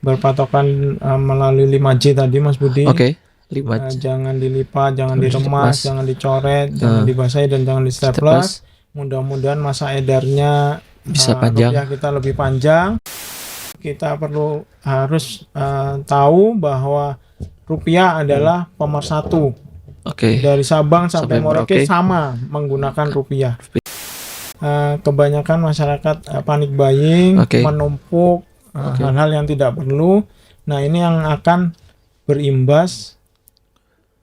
berpatokan melalui 5J tadi Mas Budi. Oke. 5J. Jangan dilipat, jangan diremas, Diremas. jangan dicoret, jangan dibasahi, dan jangan di staples. Mudah-mudahan masa edarnya Bisa panjang. rupiah kita lebih panjang. Kita harus tahu bahwa rupiah adalah pemersatu. Oke. Dari Sabang sampai Merauke Merauke. sama menggunakan rupiah. Kebanyakan masyarakat panik buying, Oke. menumpuk hal-hal yang tidak perlu. Nah, ini yang akan berimbas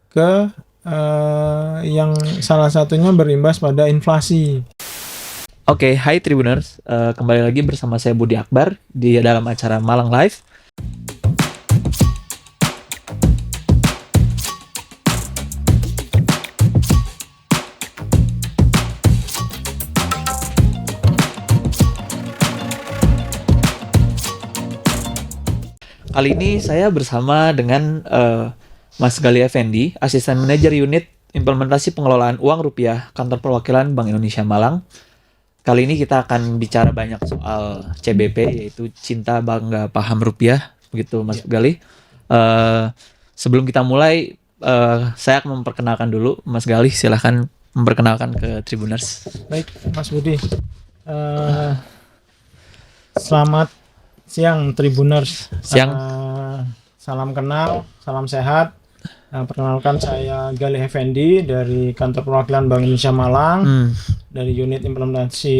ke yang salah satunya berimbas pada inflasi. Oke, hai Tribuners. Kembali lagi bersama saya Budi Akbar di dalam acara Malang Live. Kali ini saya bersama dengan Mas Gali Effendi, Asisten Manajer Unit Implementasi Pengelolaan Uang Rupiah Kantor Perwakilan Bank Indonesia Malang. Kali ini kita akan bicara banyak soal CBP, yaitu Cinta Bangga Paham Rupiah, begitu Mas Gali. Sebelum kita mulai, saya akan memperkenalkan dulu. Mas Gali, silahkan memperkenalkan ke Tribuners. Baik, Mas Budi. Selamat siang Tribuners. Siang. Salam kenal, salam sehat. Perkenalkan, saya Gali Effendi dari Kantor Perwakilan Bank Indonesia Malang, dari Unit Implementasi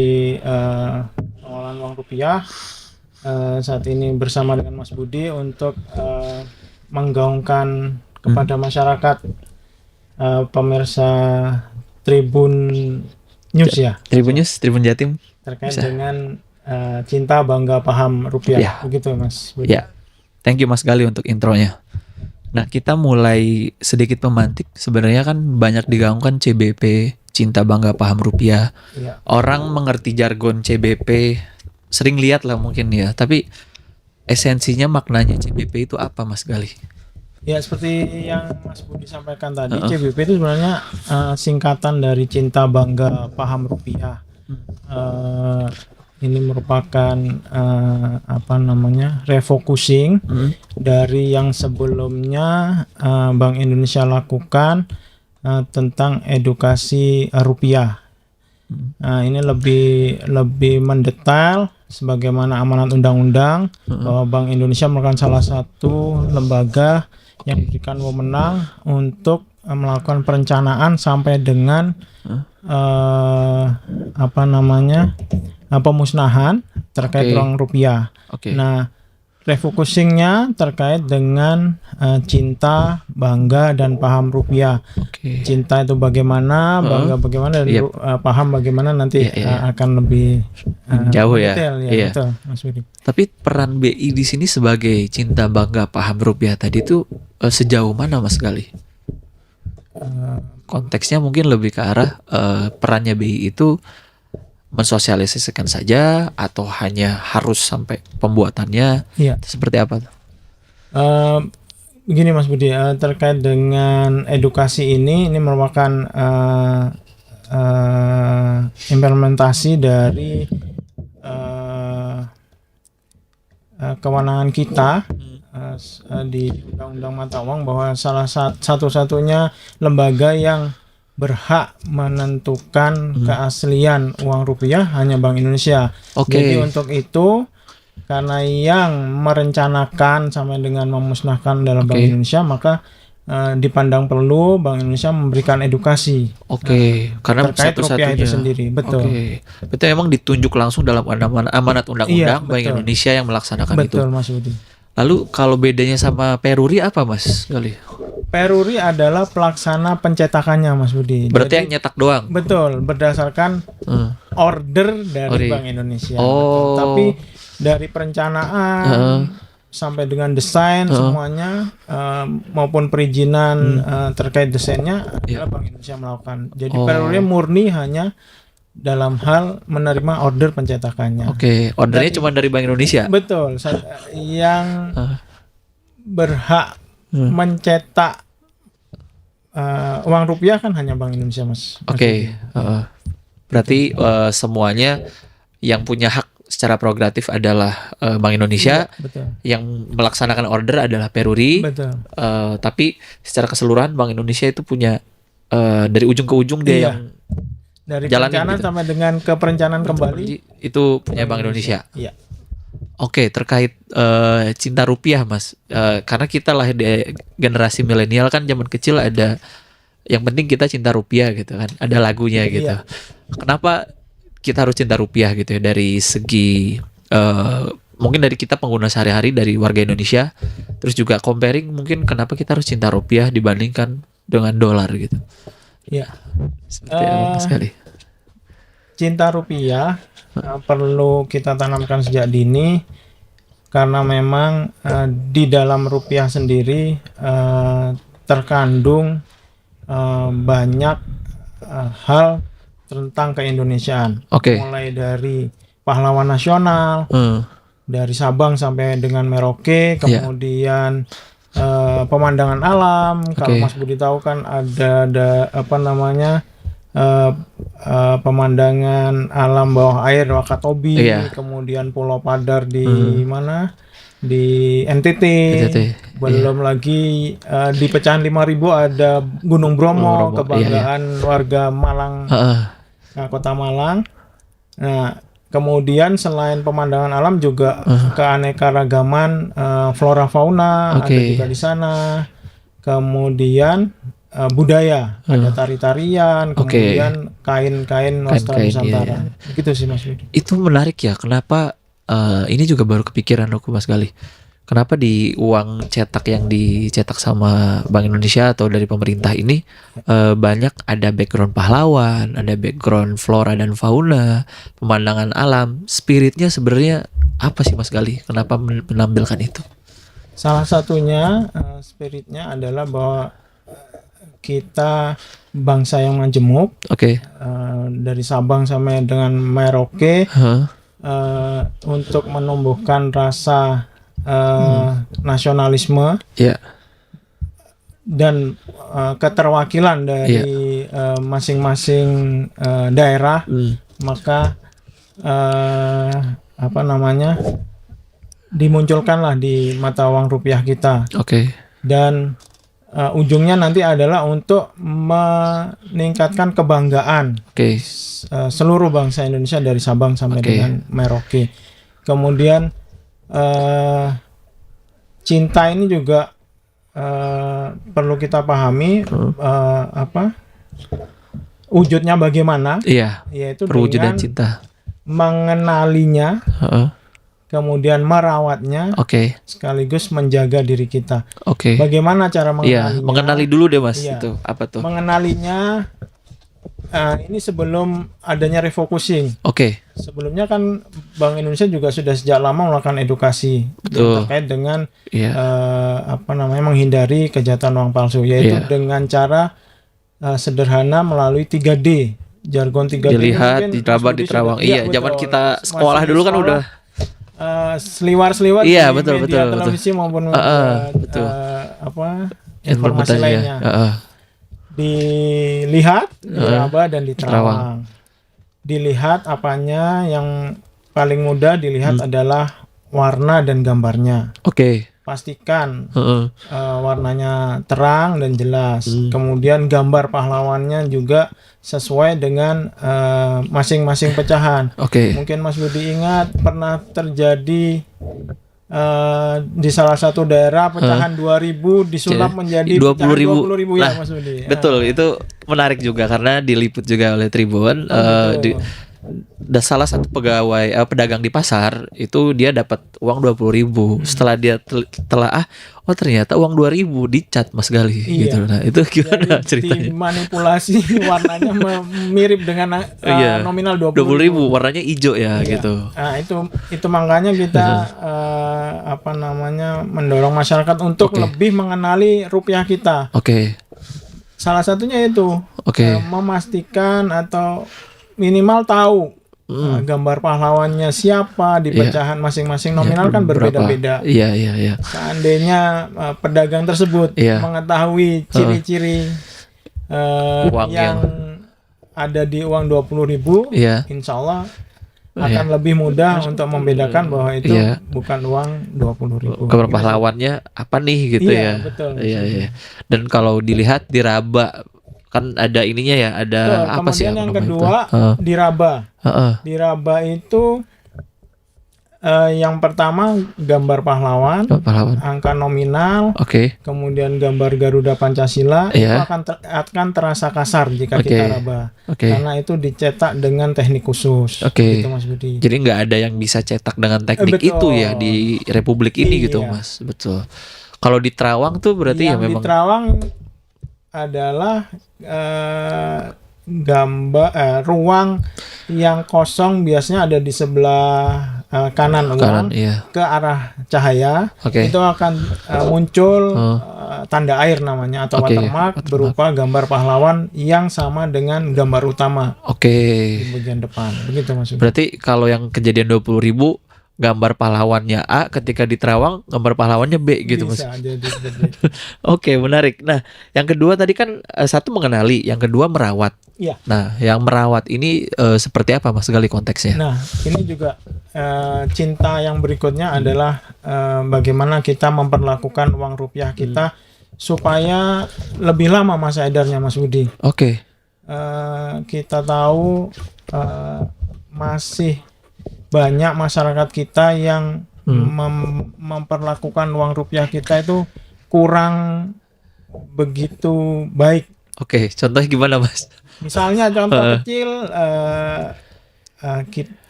Pengelolaan Uang Rupiah. Saat ini bersama dengan Mas Budi untuk menggaungkan kepada masyarakat pemirsa Tribun News Tribun Jatim terkait dengan Cinta Bangga Paham Rupiah. Begitu Mas Budi. Ya. Thank you Mas Gali untuk intronya. Nah, kita mulai sedikit memantik. Sebenarnya kan banyak digaungkan CBP, Cinta Bangga Paham Rupiah. Ya. Orang mengerti jargon CBP, sering lihat lah mungkin ya. Tapi esensinya, maknanya CBP itu apa Mas Gali? Ya, seperti yang Mas Budi sampaikan tadi, CBP itu sebenarnya singkatan dari Cinta Bangga Paham Rupiah. Ini merupakan refocusing dari yang sebelumnya Bank Indonesia lakukan tentang edukasi rupiah. Ini lebih mendetail sebagaimana amanat undang-undang bahwa Bank Indonesia merupakan salah satu lembaga yang diberikan wewenang untuk melakukan perencanaan sampai dengan pemusnahan terkait uang rupiah. Nah, refocusingnya terkait dengan cinta, bangga, dan paham rupiah. Cinta itu bagaimana, bangga bagaimana, dan paham bagaimana nanti akan lebih jauh ya. detail, Iya. Betul, Mas Budi. Tapi peran BI di sini sebagai cinta bangga paham rupiah tadi itu sejauh mana Mas Gali? Konteksnya mungkin lebih ke arah perannya BI itu mensosialisasikan saja atau hanya harus sampai pembuatannya? Seperti apa? Begini Mas Budi, terkait dengan edukasi ini merupakan implementasi dari kewenangan kita di Undang-Undang Mata Uang, bahwa salah satu-satunya lembaga yang berhak menentukan keaslian uang rupiah hanya Bank Indonesia. Jadi untuk itu, karena yang merencanakan sampai dengan memusnahkan dalam Bank Indonesia, maka dipandang perlu Bank Indonesia memberikan edukasi. Karena terkait rupiah itu sendiri. Betul. Betul, memang ditunjuk langsung dalam amanat undang-undang Bank Indonesia yang melaksanakan itu. Betul, Mas Budi. Lalu kalau bedanya sama Peruri apa Mas Gali? Peruri adalah pelaksana pencetakannya Mas Budi. Berarti yang nyetak doang? Betul, berdasarkan order dari Bank Indonesia. Tapi dari perencanaan sampai dengan desain semuanya maupun perizinan terkait desainnya adalah Bank Indonesia melakukan. Jadi Peruri murni hanya dalam hal menerima order pencetakannya. Ordernya cuma dari Bank Indonesia? Betul. Yang berhak mencetak uang rupiah kan hanya Bank Indonesia, Mas. Berarti semuanya yang punya hak secara progratif adalah Bank Indonesia, Iya, betul. yang melaksanakan order adalah Peruri. Betul. Tapi secara keseluruhan Bank Indonesia itu punya dari ujung ke ujung dia Iya. yang Dari jalanin perencanaan gitu. sampai dengan ke perencanaan kembali itu punya Bank Indonesia. Iya. Oke, terkait cinta rupiah, Mas. Karena kita lahir di generasi milenial kan, zaman kecil ada yang penting kita cinta rupiah gitu kan. Ada lagunya gitu. Iya. Kenapa kita harus cinta rupiah gitu ya, dari segi mungkin dari kita pengguna sehari-hari, dari warga Indonesia, terus juga comparing mungkin kenapa kita harus cinta rupiah dibandingkan dengan dolar gitu. Iya. Seperti apa sekali. Cinta rupiah perlu kita tanamkan sejak dini, karena memang di dalam rupiah sendiri terkandung banyak hal tentang keindonesiaan. Oke. Mulai dari pahlawan nasional, dari Sabang sampai dengan Merauke, Iya. kemudian pemandangan alam. Kalau Oke. Mas Budi tahu kan ada apa namanya, pemandangan alam bawah air Wakatobi, Iya. kemudian Pulau Padar di mana, di NTT. NTT, Belum lagi di pecahan 5.000 ada Gunung Bromo, Bromo, kebanggaan warga Malang, Kota Malang. Nah, kemudian selain pemandangan alam juga keanekaragaman flora fauna ada Oke. juga di sana. Kemudian budaya, ada tari-tarian, kemudian kain-kain wastra Kain-kain, Nusantara. iya. Gitu sih Mas Budi. Itu menarik ya, kenapa ini juga baru kepikiran aku, Mas Gali. Kenapa di uang cetak yang dicetak sama Bank Indonesia atau dari pemerintah ini banyak ada background pahlawan, ada background flora dan fauna, pemandangan alam, spiritnya sebenarnya apa sih, Mas Gali? Kenapa menampilkan itu? Salah satunya spiritnya adalah bahwa kita bangsa yang majemuk, Oke. dari Sabang sampai dengan Merauke, untuk menumbuhkan rasa nasionalisme Ya. dan keterwakilan dari masing-masing daerah, maka apa namanya, dimunculkanlah di mata uang rupiah kita. Oke. Dan ujungnya nanti adalah untuk meningkatkan kebanggaan Oke. seluruh bangsa Indonesia dari Sabang sampai Oke. dengan Merauke. Kemudian cinta ini juga perlu kita pahami apa wujudnya bagaimana, Iya. yaitu Perwujudan dengan cinta. mengenalinya, Heeh. kemudian merawatnya, Oke. sekaligus menjaga diri kita. Oke. Bagaimana cara mengenalinya? Iya, mengenali dulu deh, Mas. Iya. Itu apa tuh? Mengenalinya ini sebelum adanya refocusing. Oke. Sebelumnya kan Bank Indonesia juga sudah sejak lama melakukan edukasi Betul. terkait dengan Iya. apa namanya, menghindari kejahatan uang palsu, yaitu Iya. dengan cara sederhana melalui 3D. Jargon 3D Dilihat, mungkin diraba, Mas Budi diterawang. sudah- Iya, betul. zaman kita Masih sekolah di dulu kan sekolah, udah. seliwar-seliwar Iya, di betul, media betul, televisi maupun betul. apa informasi Implementasinya. lainnya. Dilihat, diraba dan diterawang. Dilihat apanya, yang paling mudah dilihat adalah warna dan gambarnya. Oke. Pastikan Heeh. warnanya terang dan jelas. Kemudian gambar pahlawannya juga sesuai dengan masing-masing pecahan. Oke. Mungkin Mas Budi ingat pernah terjadi di salah satu daerah pecahan 2.000 disulap menjadi 20.000. 20.000 ya Nah, Mas Budi. Betul, itu menarik juga karena diliput juga oleh Tribun. Betul. Salah satu pegawai pedagang di pasar itu dia dapat uang 20.000. Setelah dia telaah, oh ternyata uang 2.000 dicat, Mas Gali. Iya. Gitu. Nah, itu gimana Jadi ceritanya? dimanipulasi warnanya mirip dengan Iya. nominal 20.000 warnanya hijau ya Iya. gitu. Nah, itu makanya kita apa namanya, mendorong masyarakat untuk Oke. lebih mengenali rupiah kita. Oke. Salah satunya itu Oke. memastikan atau minimal tahu gambar pahlawannya siapa di Iya. pecahan masing-masing nominal kan Berapa? berbeda-beda. Iya. Seandainya pedagang tersebut Iya. mengetahui ciri-ciri Uang yang ada di uang 20.000, Iya. insya Allah akan lebih mudah untuk membedakan bahwa itu Iya. bukan uang 20.000. Gambar pahlawannya apa nih gitu Iya, ya. betul. Iya, iya. Dan kalau dilihat di Raba kan ada ininya ya, ada Betul. apa sih Kemudian yang namanya itu? kedua di Raba. Heeh. Di Raba itu yang pertama gambar pahlawan, Pahlawan. angka nominal, Oke. kemudian gambar Garuda Pancasila itu Iya. akan terasa kasar jika Oke. kita raba. Oke. Karena itu dicetak dengan teknik khusus. Oke. Gitu Mas Budi. Jadi nggak ada yang bisa cetak dengan teknik Betul. itu ya di Republik ini gitu, Iya. Mas. Betul. Kalau di Terawang tuh berarti yang ya di memang Terawang adalah ruang yang kosong biasanya ada di sebelah kanan kanan, uang iya. ke arah cahaya. Oke. Itu akan muncul tanda air namanya atau Oke, watermark watermark. berupa gambar pahlawan yang sama dengan gambar utama Oke. di bagian depan. Begitu maksudnya. Berarti kalau yang kejadian 20.000 gambar pahlawannya A, ketika di Terawang gambar pahlawannya B gitu, Mas. Bisa jadi seperti itu. Oke, menarik. Nah, yang kedua tadi kan satu mengenali, yang kedua merawat. Iya. Nah, yang merawat ini seperti apa, Mas Gali, konteksnya? Nah, ini juga cinta yang berikutnya adalah bagaimana kita memperlakukan uang rupiah kita supaya lebih lama masa edarnya, Mas Budi. Oke. Kita tahu masih banyak masyarakat kita yang memperlakukan uang rupiah kita itu kurang begitu baik. Oke, contohnya gimana, Mas? Misalnya contoh kecil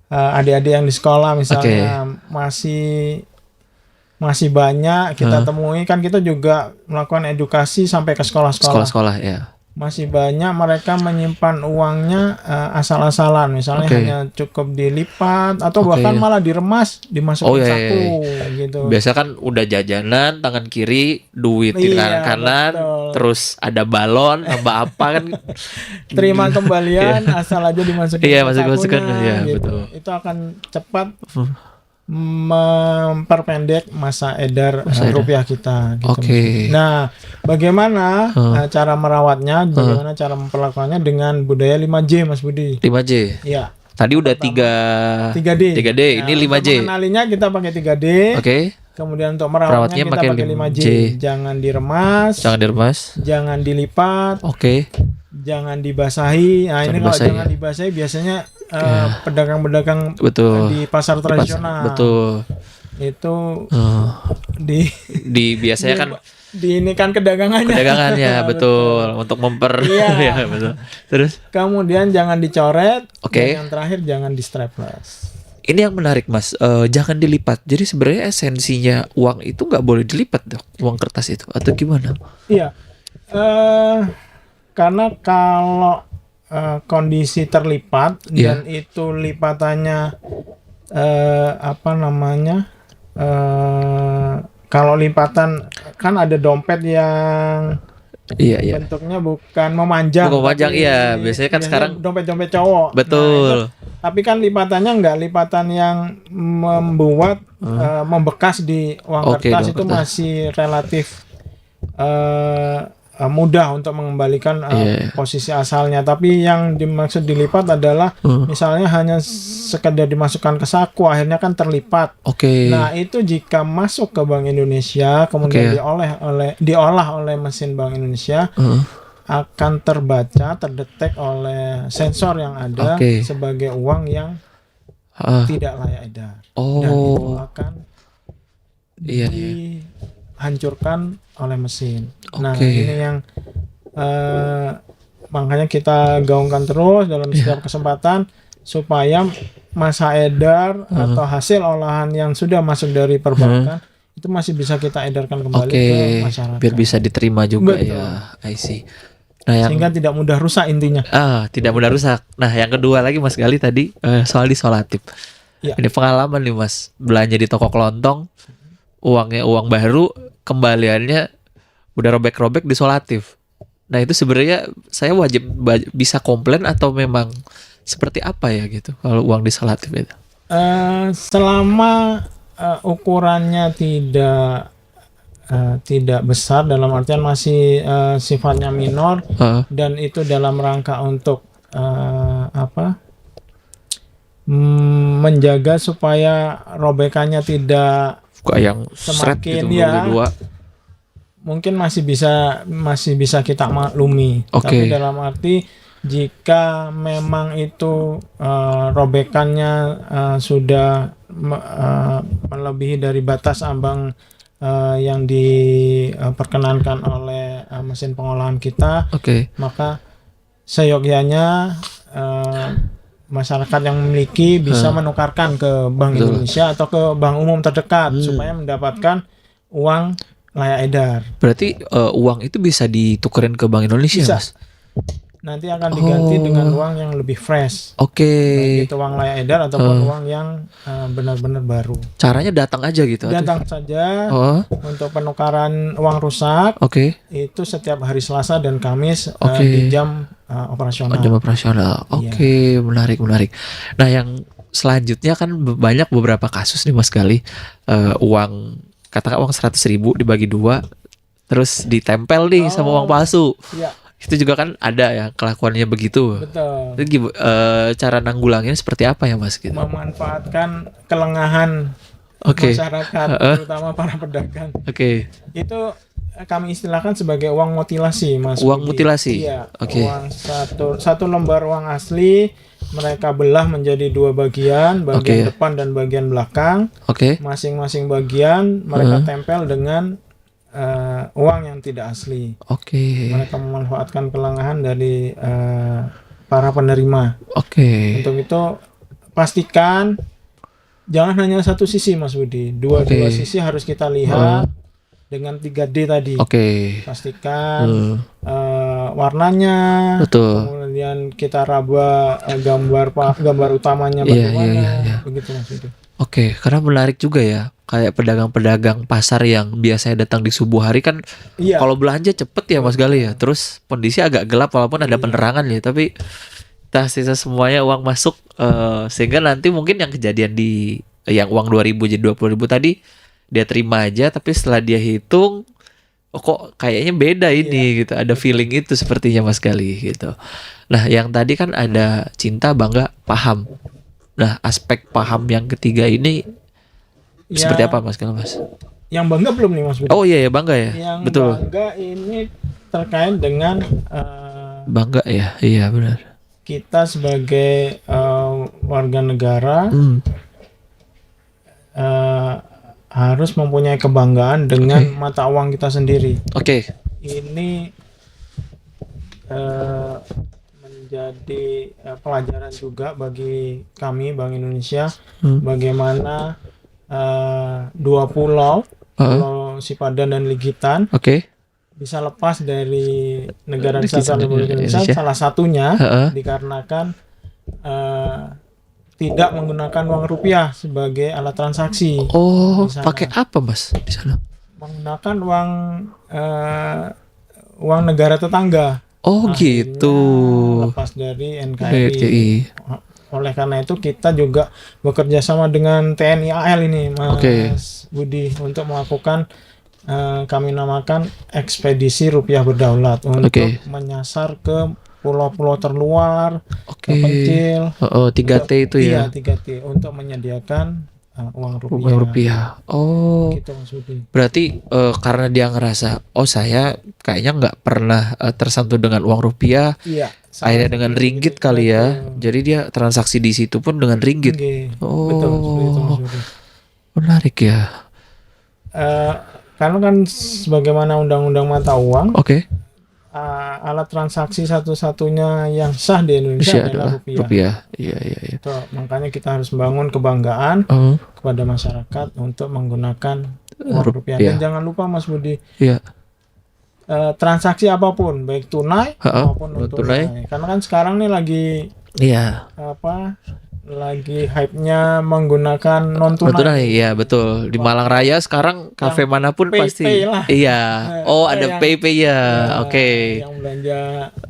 adik-adik yang di sekolah misalnya masih banyak kita temui, kan kita juga melakukan edukasi sampai ke sekolah-sekolah. Sekolah-sekolah ya. Masih banyak mereka menyimpan uangnya asal-asalan, misalnya hanya cukup dilipat atau bahkan malah diremas, dimasukin saku gitu. Biasa kan udah jajanan tangan kiri, duit di tangan kanan, betul. terus ada balon, tambah apa kan? Terima kembalian asal aja dimasukin Iya, ke masuk-masukkan, sakunya, iya, gitu. betul. Itu akan cepat memperpendek masa edar rupiah kita gitu. Oke. Nah, bagaimana cara merawatnya, bagaimana cara memperlakukannya dengan budaya 5J, Mas Budi? 5J. Iya. Tadi udah 3D. 3D. Ini 5J. Untuk mengenalinya kita pakai 3D. Oke. Kemudian untuk merawatnya kita pakai 5J. Jangan diremas, Jangan diremas. jangan dilipat, Oke. jangan dibasahi. Nah, ini kalau dibasahi, jangan dibasahi biasanya pedagang-pedagang Betul. di pasar tradisional Betul. itu Di biasanya kan ini kan kedagangannya. betul. Untuk Iya. ya, betul. Terus Kemudian jangan dicoret. Oke. Dan yang terakhir jangan di strapless. ini yang menarik, Mas. Jangan dilipat. Jadi sebenarnya esensinya uang itu nggak boleh dilipat, dong. Uang kertas itu atau gimana? Iya. Karena kalau kondisi terlipat dan itu lipatannya kalau lipatan kan ada dompet yang Iya. bentuknya bukan memanjang. Iya. Biasanya kan sekarang dompet-dompet cowok. betul. Tapi kan lipatannya enggak lipatan yang membuat membekas di uang kertas itu masih relatif mudah untuk mengembalikan posisi asalnya. Tapi yang dimaksud dilipat adalah misalnya hanya sekedar dimasukkan ke saku, akhirnya kan terlipat. Oke. Nah, itu jika masuk ke Bank Indonesia kemudian diolah oleh mesin Bank Indonesia akan terdetek oleh sensor yang ada sebagai uang yang tidak layak edar. Dan itu akan dihancurkan oleh mesin. Nah, ini yang makanya kita gaungkan terus dalam setiap kesempatan supaya masa edar atau hasil olahan yang sudah masuk dari perbankan itu masih bisa kita edarkan kembali ke masyarakat. Biar bisa diterima juga. Betul. Ya. I see. Nah, sehingga tidak mudah rusak intinya. Tidak mudah rusak. Nah, yang kedua lagi Mas Gali tadi soal disolatif. Ya. Ini pengalaman nih, Mas. Belanja di toko kelontong, uangnya uang baru, kembaliannya udah robek-robek disolatif. Nah, itu sebenarnya saya wajib bisa komplain atau memang seperti apa ya gitu kalau uang disolatif itu? Selama ukurannya tidak besar, dalam artian masih sifatnya minor dan itu dalam rangka untuk menjaga supaya robekannya tidak Kayak yang seret Semakin gitu ya. dua. mungkin masih bisa kita maklumi. Oke. Tapi dalam arti jika memang itu robekannya sudah melebihi dari batas ambang yang diperkenankan oleh mesin pengolahan kita, Oke. maka seyogyanya masyarakat yang memiliki bisa menukarkan ke Bank Betul. Indonesia atau ke bank umum terdekat supaya mendapatkan uang layak edar. Berarti uang itu bisa ditukerin ke Bank Indonesia, Bisa. Mas? Nanti akan diganti dengan uang yang lebih fresh. Oke. Baik itu uang layak edar ataupun uang yang benar-benar baru. Caranya datang aja gitu. Datang saja Oh, untuk penukaran uang rusak oke. itu setiap hari Selasa dan Kamis Oke. di jam operasional. Jam operasional. Oke, menarik. Nah, yang selanjutnya kan banyak beberapa kasus nih Mas Gali. Uang, katakan uang 100.000 dibagi dua, terus ditempel nih sama uang palsu. Iya, Itu juga kan ada ya kelakuannya begitu. betul. Itu cara nanggulanginnya seperti apa ya Mas gitu? Memanfaatkan kelengahan Oke. masyarakat, terutama para pedagang. Oke. Itu kami istilahkan sebagai uang mutilasi, Mas. Uang Budi. mutilasi? Iya. Oke. Uang satu lembar uang asli mereka belah menjadi dua bagian, bagian Oke. depan dan bagian belakang. Oke. Masing-masing bagian mereka tempel dengan uang yang tidak asli. Oke. Mereka memanfaatkan kelengahan dari para penerima. Oke. Untuk itu pastikan jangan hanya satu sisi, Mas Budi. Dua sisi harus kita lihat dengan 3D tadi. Oke. Pastikan warnanya, Betul. kemudian kita raba gambar utamanya bagaimana, begitu Mas Budi. Oke, karena menarik juga ya. Kayak pedagang-pedagang pasar yang biasanya datang di subuh hari kan, Iya. kalau belanja cepet ya Mas Gali ya. Terus kondisi agak gelap walaupun ada penerangan ya, tapi sisa semuanya uang masuk, sehingga nanti mungkin yang kejadian di yang uang 2.000 jadi 20.000 tadi dia terima aja, tapi setelah dia hitung, oh kok kayaknya beda ini gitu. Ada feeling itu sepertinya Mas Gali gitu. Nah, yang tadi kan ada cinta, bangga, paham. Nah, aspek paham yang ketiga ini seperti apa Mas Gali, Mas? Yang bangga belum nih Mas Budi? Oh iya ya, bangga ya. Yang Betul. bangga ini terkait dengan Bangga ya. Iya benar. kita sebagai warga negara harus mempunyai kebanggaan dengan mata uang kita sendiri. Oke. Ini menjadi pelajaran juga bagi kami Bank Indonesia bagaimana dua pulau Sipadan dan Ligitan Oke. bisa lepas dari negara Ligitan Kesatuan Republik Indonesia. Indonesia. Salah satunya dikarenakan tidak menggunakan uang rupiah sebagai alat transaksi. Oh, Di sana. pakai apa Mas di sana? Menggunakan uang negara tetangga. Oh Akhirnya gitu. lepas dari NKRI. BRI. Oleh karena itu kita juga bekerja sama dengan TNI AL ini, Mas Budi, untuk melakukan kami namakan ekspedisi rupiah berdaulat untuk menyasar ke pulau-pulau terluar, terpencil. 3T itu ya. Iya, 3T untuk menyediakan uang rupiah. Uang rupiah. Oh. Gitu Mas Budi. Berarti karena dia ngerasa, oh saya kayaknya nggak pernah tersentuh dengan uang rupiah, Iya. akhirnya dengan ringgit kali ya. Jadi dia transaksi di situ pun dengan ringgit. Oh. Betul, seperti itu Mas Budi. Menarik ya. Karena kan sebagaimana undang-undang mata uang, alat transaksi satu-satunya yang sah di Indonesia adalah rupiah. Iya. Itu, makanya kita harus membangun kebanggaan kepada masyarakat untuk menggunakan uang rupiah. Dan jangan lupa Mas Budi, transaksi apapun, baik tunai maupun non tunai. Karena kan sekarang nih lagi hype-nya menggunakan non tunai. Iya betul. Di Malang Raya sekarang kafe manapun pasti. Lah. Iya. Oh ada PayPay ya. Oke. Yang belanja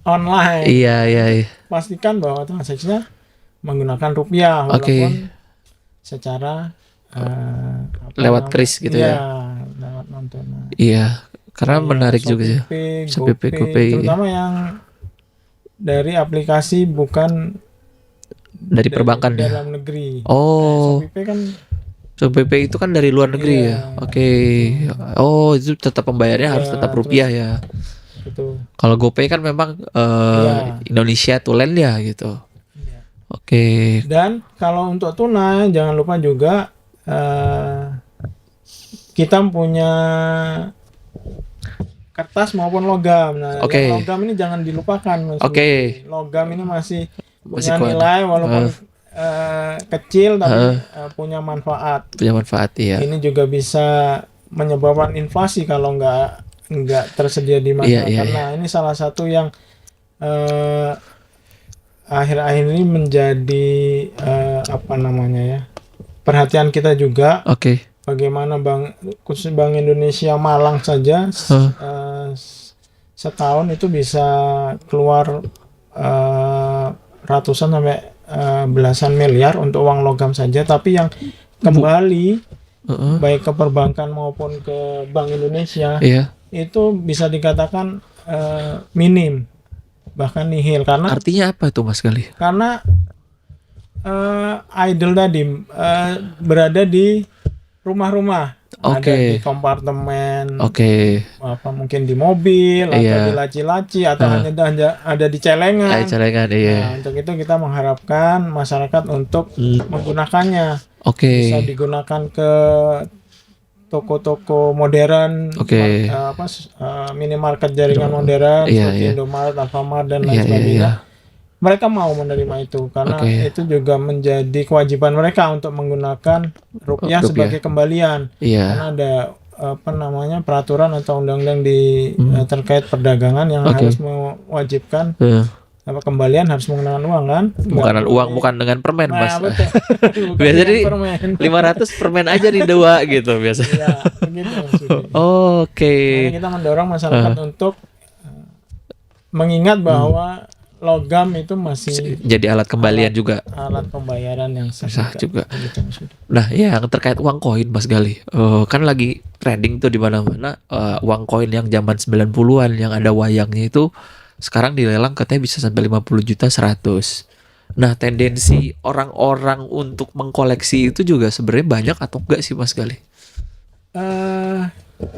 online. Iya. Pastikan bahwa transaksinya menggunakan rupiah walaupun secara lewat kris gitu ya. Lewat non tunai. Iya. Karena menarik juga sih. GoPay, terutama yang dari aplikasi bukan Dari perbankan ya. dalam negeri. Oh, SOPP kan SPP itu kan dari luar negeri iya, ya. Oke. Oh, itu tetap pembayarnya harus iya, tetap rupiah ya. gitu. Kalau GoPay kan memang Iya. Indonesia tulen ya gitu. Iya. Oke. Dan kalau untuk tunai jangan lupa juga kita punya kertas maupun logam. Nah, Oke. yang logam ini jangan dilupakan, Mas Oke. Budi. Logam ini masih Masih punya kuat. nilai walaupun kecil tapi punya manfaat. Punya manfaat ya. Ini juga bisa menyebabkan inflasi kalau nggak tersedia di masyarakat. Iya. Nah, ini salah satu yang akhir-akhir ini menjadi apa namanya ya, perhatian kita juga. Oke. Bagaimana khusus Bank Indonesia Malang saja setahun itu bisa keluar ratusan sampai belasan miliar untuk uang logam saja, tapi yang kembali baik ke perbankan maupun ke Bank Indonesia itu bisa dikatakan minim, bahkan nihil. Karena Artinya apa itu Mas Gali? karena idle tadi berada di rumah-rumah, ada di kompartemen, apa mungkin di mobil atau di laci-laci atau hanya ada di celengan. Nah, untuk itu kita mengharapkan masyarakat untuk menggunakannya. Bisa digunakan ke toko-toko modern, minimarket jaringan modern seperti Indomaret, Alfamart dan lain sebagainya. Mereka mau menerima itu karena itu juga menjadi kewajiban mereka untuk menggunakan rupiah sebagai kembalian. Karena ada peraturan atau undang-undang terkait perdagangan yang harus mewajibkan kembalian harus menggunakan uang kan? Bukan uang, bukan dengan permen, Mas. Biasanya 500 permen aja di dua gitu biasa. Iya, begitu. Makanya kita mendorong masyarakat untuk mengingat bahwa logam itu masih jadi alat kembalian juga. Alat pembayaran yang sah juga. Nah, yang terkait uang koin Mas Gali. Kan lagi trending tuh di mana-mana uang koin yang zaman 90-an yang ada wayangnya itu sekarang dilelang katanya bisa sampai 50 juta 100. Nah, tendensi orang-orang untuk mengkoleksi itu juga sebenarnya banyak atau enggak sih Mas Gali?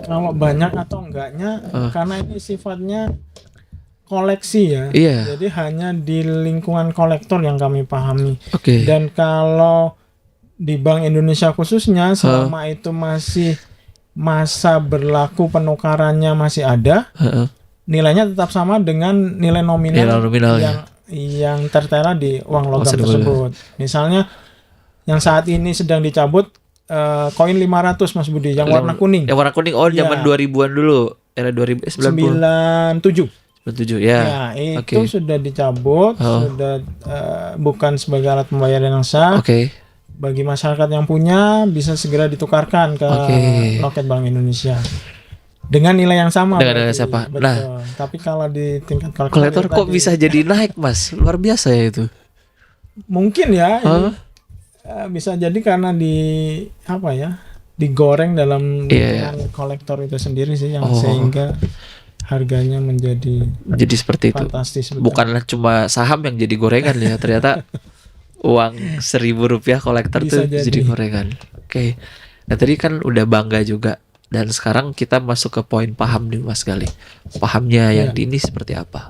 Kalau banyak atau enggaknya karena ini sifatnya koleksi ya. Jadi hanya di lingkungan kolektor yang kami pahami. Dan kalau di Bank Indonesia khususnya selama itu masih masa berlaku penukarannya masih ada, nilainya tetap sama dengan nilai nominal yang tertera di uang logam tersebut. Misalnya yang saat ini sedang dicabut koin 500 Mas Budi yang warna kuning. Yang warna kuning zaman 2000-an dulu, era 97 ya. Itu sudah dicabut, sudah bukan sebagai alat pembayaran yang sah. Bagi masyarakat yang punya bisa segera ditukarkan ke loket Bank Indonesia dengan nilai yang sama. Nah, tapi kalau di tingkat kolektor kok bisa jadi naik Mas? Luar biasa ya itu. Mungkin ya. Bisa jadi karena digoreng dalam kolektor itu sendiri sih yang sehingga harganya menjadi seperti itu. Fantastis. Bukanlah cuma saham yang jadi gorengan ya, ternyata uang Rp1.000 kolektor tuh jadi gorengan. Nah tadi kan udah bangga juga, dan sekarang kita masuk ke poin paham nih Mas Gali. Pahamnya yang di ini seperti apa?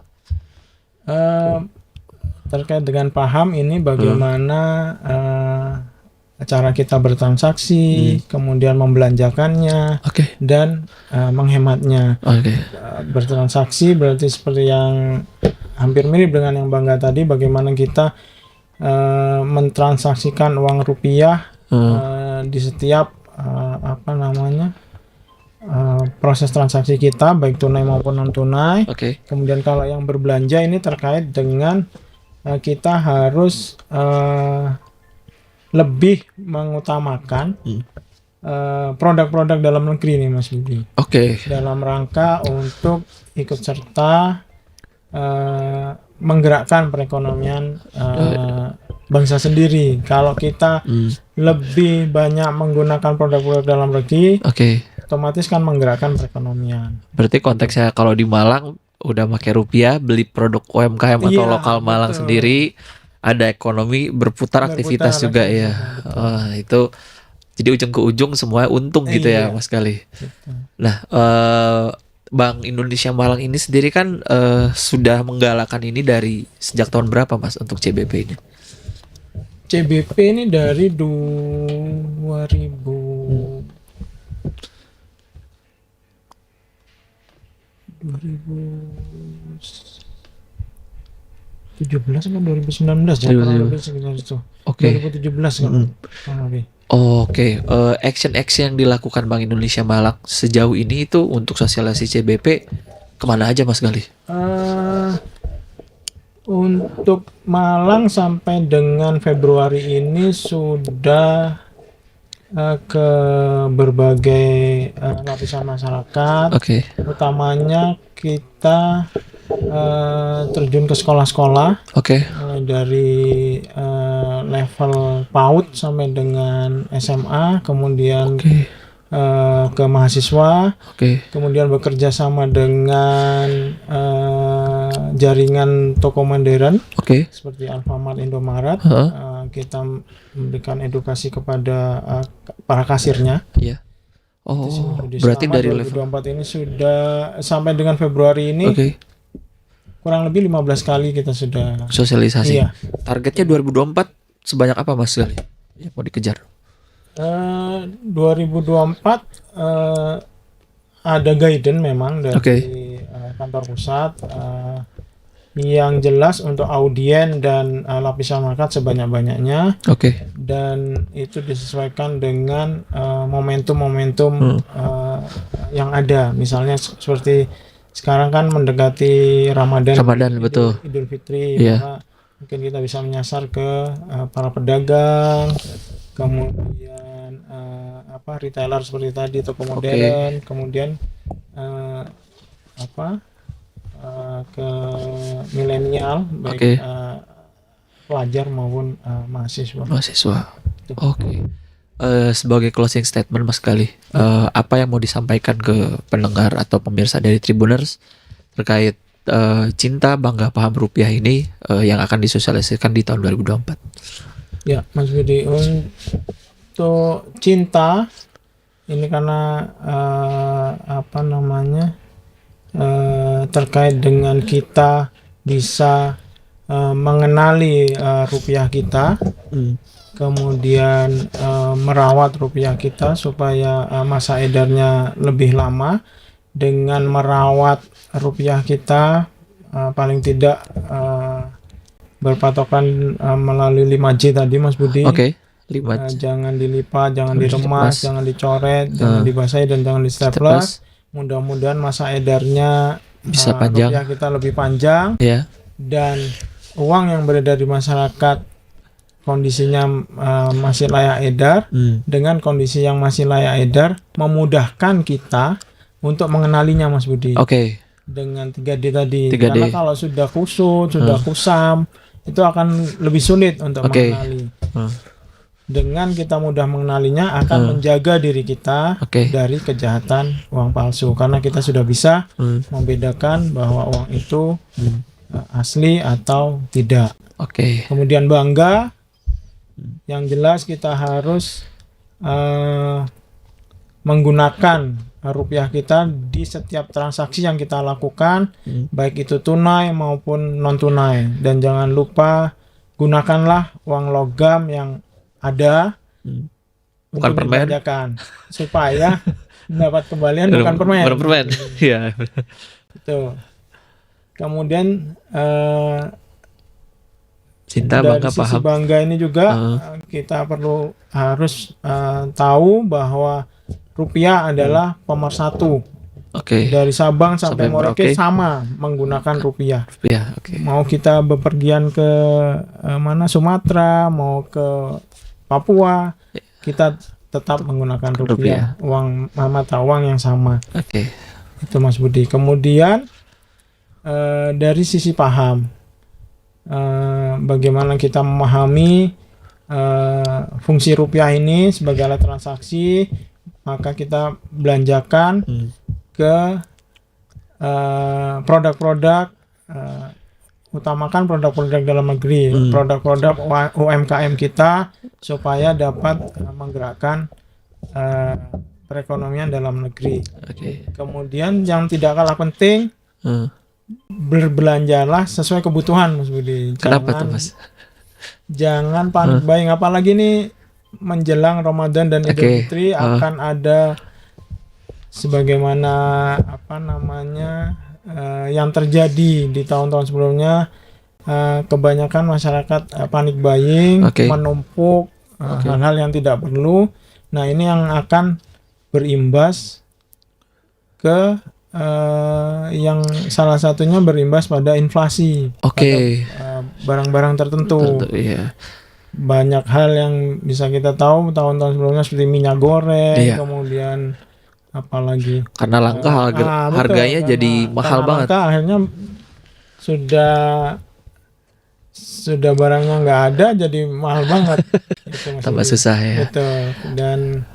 Terkait dengan paham ini bagaimana cara kita bertransaksi, kemudian membelanjakannya, dan menghematnya. Bertransaksi berarti seperti yang hampir mirip dengan yang bangga tadi, bagaimana kita mentransaksikan uang rupiah di setiap proses transaksi kita, baik tunai maupun non tunai. Kemudian kalau yang berbelanja ini terkait dengan kita harus lebih mengutamakan produk-produk dalam negeri nih Mas Budi. Dalam rangka untuk ikut serta menggerakkan perekonomian bangsa sendiri. Kalau kita lebih banyak menggunakan produk-produk dalam negeri, otomatis kan menggerakkan perekonomian. Berarti konteksnya kalau di Malang udah pakai rupiah, beli produk UMKM atau lokal Malang sendiri, ada ekonomi berputar aktivitas juga ya. betul. Itu jadi ujung ke ujung semua untung gitu ya Iya. Mas Gali. Gitu. Nah, Bank Indonesia Malang ini sendiri kan sudah menggalakkan ini dari sejak tahun berapa Mas untuk CBP ini? CBP ini dari 2000 2017 atau 2019 ya, kurang lebih sekitar itu. Oke. 2017 kan, kurang lebih. Oke, action-action yang dilakukan Bank Indonesia Malang sejauh ini itu untuk sosialisasi CBP kemana aja Mas Gali? Untuk Malang sampai dengan Februari ini sudah ke berbagai lapisan masyarakat. Oke. Utamanya kita terjun ke sekolah-sekolah, Oke. mulai dari level PAUD sampai dengan SMA, kemudian Oke. ke mahasiswa, Oke. kemudian bekerja sama dengan jaringan toko modern Oke. seperti Alfamart, Indomaret. Heeh. Kita memberikan edukasi kepada para kasirnya. Iya. Itu sih, Oh, Mas Budi. berarti Selama dari level. 2024 ini sudah sampai dengan Februari ini Oke. kurang lebih 15 kali kita sudah. Sosialisasi. Iya. Targetnya 2024 sebanyak apa Mas Gali? Yang mau dikejar? 2024 ada guidance memang dari Oke. kantor pusat, yang jelas untuk audien dan lapisan masyarakat sebanyak-banyaknya, Oke. dan itu disesuaikan dengan momentum-momentum yang ada. Misalnya seperti sekarang kan mendekati Ramadan, Betul. Idul Fitri, Iya. maka mungkin kita bisa menyasar ke para pedagang, kemudian retailer seperti tadi, toko modern, kemudian ke milenial, baik pelajar maupun mahasiswa. Oke. Sebagai closing statement Mas Gali, apa yang mau disampaikan ke pendengar atau pemirsa dari Tribuners terkait cinta bangga paham rupiah ini yang akan disosialisasikan di tahun 2024? Ya, Mas Budi, untuk cinta ini karena terkait dengan kita bisa mengenali rupiah kita, kemudian merawat rupiah kita supaya masa edarnya lebih lama. Dengan merawat rupiah kita, paling tidak berpatokan melalui 5J tadi Mas Budi. Oke. 5J. Jangan dilipat, jangan diremas, jangan dicoret, jangan dibasahi, dan jangan di staples. Mudah-mudahan masa edarnya bisa panjang, rupiah kita lebih panjang, ya. Dan uang yang beredar di masyarakat kondisinya masih layak edar. Dengan kondisi yang masih layak edar memudahkan kita untuk mengenalinya Mas Budi. Oke. Dengan 3D tadi. 3D. Karena kalau sudah kusut, sudah kusam, itu akan lebih sulit untuk mengenali. Dengan kita mudah mengenalinya akan menjaga diri kita dari kejahatan uang palsu, karena kita sudah bisa membedakan bahwa uang itu asli atau tidak. Kemudian bangga, yang jelas kita harus menggunakan rupiah kita di setiap transaksi yang kita lakukan, baik itu tunai maupun non tunai. Dan jangan lupa gunakanlah uang logam yang ada bukan untuk permen, dibelanjakan supaya mendapat kembalian bukan permen. Iya. Itu. Kemudian cinta dari bangga sisi paham. Bangga ini juga kita harus tahu bahwa rupiah adalah pemersatu. Dari Sabang sampai Merauke sama menggunakan rupiah. Mau kita bepergian ke Sumatera, mau ke Papua, kita tetap menggunakan rupiah, uang mata uang yang sama. Itu Mas Budi. Kemudian dari sisi paham, bagaimana kita memahami fungsi rupiah ini sebagai alat transaksi, maka kita belanjakan ke produk-produk utamakan produk-produk dalam negeri, produk-produk UMKM kita supaya dapat menggerakkan perekonomian dalam negeri. Oke. Kemudian yang tidak kalah penting, berbelanjalah sesuai kebutuhan, Mas Budi. Kenapa tuh, Mas? Jangan panik buying, apalagi nih menjelang Ramadan dan Idul Fitri akan ada sebagaimana yang terjadi di tahun-tahun sebelumnya, kebanyakan masyarakat panik buying, menumpuk hal-hal yang tidak perlu. Nah, ini yang akan berimbas ke yang salah satunya berimbas pada inflasi pada barang-barang tertentu. Iya. Banyak hal yang bisa kita tahu tahun-tahun sebelumnya seperti minyak goreng, kemudian apalagi karena langka harganya betul, jadi mahal banget. Langka, akhirnya sudah barangnya nggak ada jadi mahal banget. Itu tambah susah ya. Betul. Dan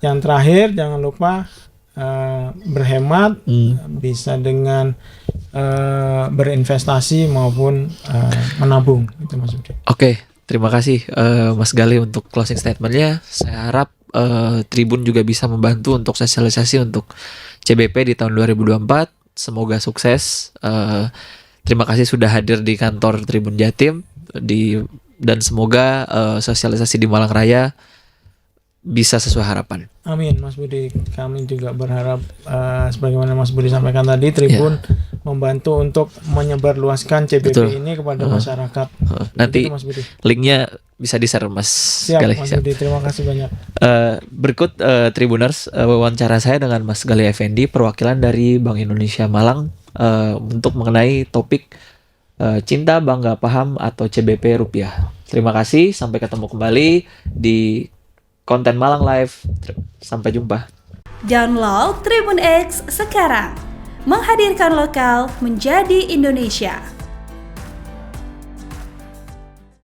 yang terakhir jangan lupa berhemat, bisa dengan berinvestasi maupun menabung. Itu maksudnya. Oke, terima kasih Mas Gali untuk closing statementnya. Saya harap Tribun juga bisa membantu untuk sosialisasi untuk CBP di tahun 2024. Semoga sukses. Terima kasih sudah hadir di kantor Tribun Jatim dan semoga sosialisasi di Malang Raya bisa sesuai harapan. Amin, Mas Budi. Kami juga berharap sebagaimana Mas Budi sampaikan tadi, Tribun membantu untuk menyebarluaskan CBP ini kepada masyarakat. Nanti gitu, Mas Budi. Linknya bisa di-share Mas. Siap, Gali. Mas Budi. Terima kasih banyak. Berikut Tribuners, wawancara saya dengan Mas Gali Effendi, perwakilan dari Bank Indonesia Malang, untuk mengenai topik cinta, bangga, paham atau CBP rupiah. Terima kasih, sampai ketemu kembali di konten Malang Live. Sampai jumpa. Download Tribun X sekarang. Menghadirkan lokal menjadi Indonesia.